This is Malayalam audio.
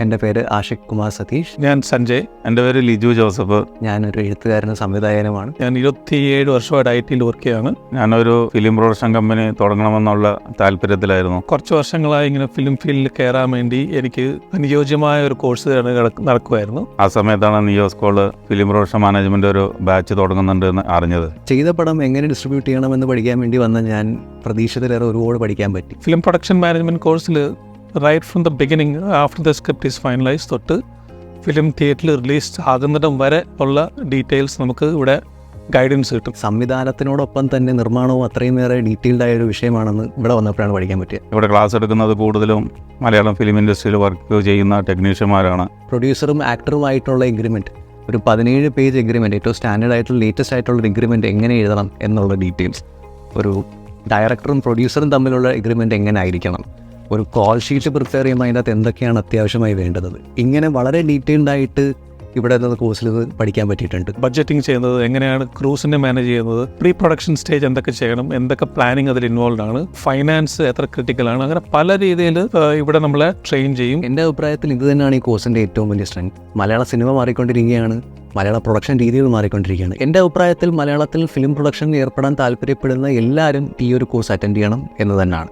എൻ്റെ പേര് ആഷിഖ് കുമാർ സതീഷ്. ഞാൻ സഞ്ജയ്. എൻ്റെ പേര് ലിജു ജോസഫ്. ഞാനൊരു എഴുത്തുകാരനും സംവിധായകനുമാണ്. ഞാൻ 27 വർഷമായിട്ട് IT വർക്ക് ചെയ്യാണ്. ഞാനൊരു ഫിലിം പ്രൊഡക്ഷൻ കമ്പനി തുടങ്ങണമെന്നുള്ള താല്പര്യത്തിലായിരുന്നു. കുറച്ച് വർഷങ്ങളായി ഇങ്ങനെ ഫിലിം ഫീൽഡിൽ കയറാൻ വേണ്ടി എനിക്ക് അനുയോജ്യമായ ഒരു കോഴ്സ് നടക്കുമായിരുന്നു. ആ സമയത്താണ് നിയോസ്കോള് ഫിലിം പ്രൊഡക്ഷൻ മാനേജ്മെന്റ് ഒരു ബാച്ച് തുടങ്ങുന്നുണ്ട് എന്ന് അറിഞ്ഞത്. ചെയ്ത പടം എങ്ങനെ ഡിസ്ട്രിബ്യൂട്ട് ചെയ്യണമെന്ന് പഠിക്കാൻ വേണ്ടി വന്ന ഞാൻ പ്രതീക്ഷിച്ചതിലേറെ ഒരുപാട് പഠിക്കാൻ പറ്റി. ഫിലിം പ്രൊഡക്ഷൻ മാനേജ്മെന്റ് കോഴ്സിൽ right from the beginning after the script is finalise തൊട്ട് ഫിലിം തിയേറ്ററിൽ റിലീസ് ആകുന്നിടം വരെ ഉള്ള ഡീറ്റെയിൽസ് നമുക്ക് ഇവിടെ ഗൈഡൻസ് കിട്ടും. സംവിധാനത്തിനോടൊപ്പം തന്നെ നിർമ്മാണവും അത്രയും ഏറെ ഡീറ്റെയിൽഡ് ആയ ഒരു വിഷയമാണെന്ന് ഇവിടെ വന്നപ്പോഴാണ് പഠിക്കാൻ പറ്റിയത്. ഇവിടെ ക്ലാസ് എടുക്കുന്നത് കൂടുതലും മലയാളം ഫിലിം ഇൻഡസ്ട്രിയിൽ വർക്ക് ചെയ്യുന്ന ടെക്നീഷ്യന്മാരാണ്. പ്രൊഡ്യൂസറും ആക്ടറുമായിട്ടുള്ള എഗ്രിമെൻറ്റ്, ഒരു 17 പേജ് എഗ്രിമെൻറ്റ്, ഏറ്റവും സ്റ്റാൻഡേർഡ് ആയിട്ടുള്ള ലേറ്റസ്റ്റ് ആയിട്ടുള്ള എഗ്രിമെൻറ്റ് എങ്ങനെ എഴുതണം എന്നുള്ള ഡീറ്റെയിൽസ്, ഒരു ഡയറക്ടറും പ്രൊഡ്യൂസറും തമ്മിലുള്ള എഗ്രിമെൻറ്റ് എങ്ങനെ ആയിരിക്കണം, ഒരു കോൾ ഷീറ്റ് പ്രിപ്പയർ ചെയ്യുമ്പോൾ അതിൻ്റെ അകത്ത് എന്തൊക്കെയാണ് അത്യാവശ്യമായി വേണ്ടത്, ഇങ്ങനെ വളരെ ഡീറ്റെയിൽഡ് ആയിട്ട് ഇവിടെ നിന്ന് കോഴ്സിൽ പഠിക്കാൻ പറ്റിയിട്ടുണ്ട്. ബഡ്ജറ്റിംഗ് ചെയ്യുന്നത് എങ്ങനെയാണ്, ക്രൂസിനെ മാനേജ് ചെയ്യുന്നത്, പ്രീ പ്രൊഡക്ഷൻ സ്റ്റേജ് എന്തൊക്കെ ചെയ്യണം, എന്തൊക്കെ പ്ലാനിങ് അതിൽ ഇൻവോൾവ് ആണ്, ഫൈനാൻസ് എത്ര ക്രിട്ടിക്കലാണ്, അങ്ങനെ പല രീതിയിൽ ഇവിടെ നമ്മളെ ട്രെയിൻ ചെയ്യും. എൻ്റെ അഭിപ്രായത്തിൽ ഇത് തന്നെയാണ് ഈ കോഴ്സിൻ്റെ ഏറ്റവും വലിയ സ്ട്രെങ്ത്. മലയാള സിനിമ മാറിക്കൊണ്ടിരിക്കുകയാണ്, മലയാള പ്രൊഡക്ഷൻ രീതികൾ മാറിക്കൊണ്ടിരിക്കുകയാണ്. എൻ്റെ അഭിപ്രായത്തിൽ മലയാളത്തിൽ ഫിലിം പ്രൊഡക്ഷനിൽ ഏർപ്പെടാൻ താല്പര്യപ്പെടുന്ന എല്ലാവരും ഈ ഒരു കോഴ്സ് അറ്റൻഡ് ചെയ്യണം എന്ന് തന്നെയാണ്.